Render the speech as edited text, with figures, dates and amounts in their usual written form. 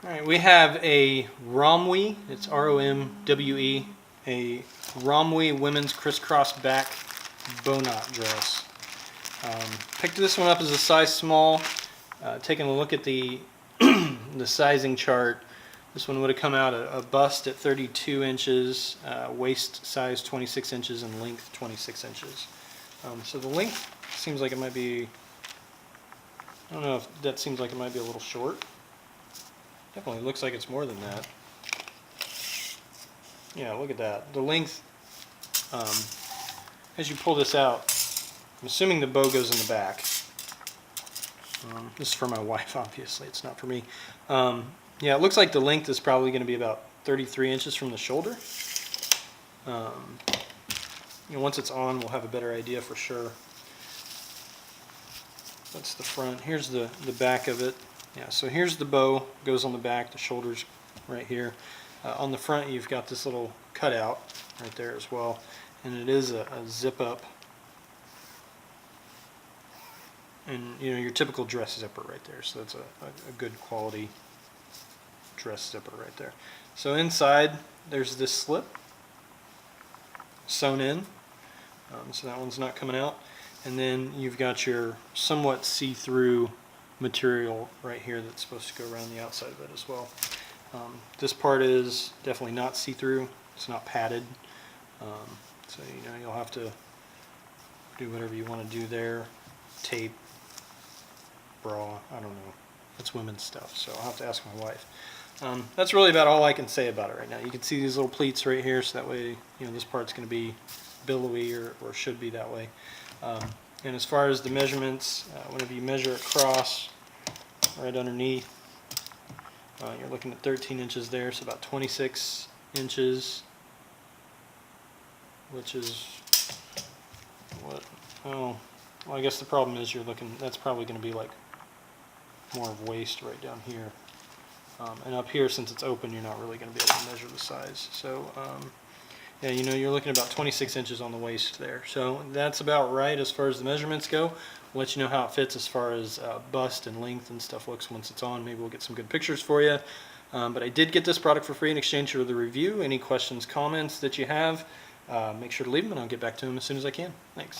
Alright, we have a ROMWE, it's R-O-M-W-E, a ROMWE women's crisscross back Bowknot dress. Picked this one up as a size small. Taking a look at the the sizing chart, this one would have come out a bust at 32 inches, waist size 26 inches, and length 26 inches. So the length seems like it might be, I don't know if that seems like it might be a little short. Definitely looks like it's more than that. Yeah, look at that. The length, as you pull this out, I'm assuming the bow goes in the back. This is for my wife, obviously. It's not for me. Yeah, it looks like the length is probably going to be about 33 inches from the shoulder. Once it's on, we'll have a better idea for sure. That's the front. Here's the back of it. Yeah, so here's the bow, goes on the back, the shoulders right here. On the front you've got this little cutout right there as well, and it is a zip up, and your typical dress zipper right there, so that's a good quality dress zipper right there. So inside there's this slip sewn in, so that one's not coming out, and then you've got your somewhat see-through material right here that's supposed to go around the outside of it as well. This part is definitely not see-through. It's not padded, so you'll have to do whatever you want to do there. Tape, bra, I don't know. It's women's stuff, so I'll have to ask my wife. That's really about all I can say about it right now. You can see these little pleats right here, so that way this part's going to be billowy, or should be that way. And as far as the measurements, whenever you measure across, right underneath, you're looking at 13 inches there, so about 26 inches, which is what? Oh, well, I guess the problem is that's probably going to be like more of waist right down here. And up here, since it's open, you're not really going to be able to measure the size. So, yeah, you're looking at about 26 inches on the waist there. So that's about right as far as the measurements go. We'll let you know how it fits as far as bust and length and stuff looks once it's on. Maybe we'll get some good pictures for you. But I did get this product for free in exchange for the review. Any questions, comments that you have, make sure to leave them, and I'll get back to them as soon as I can. Thanks.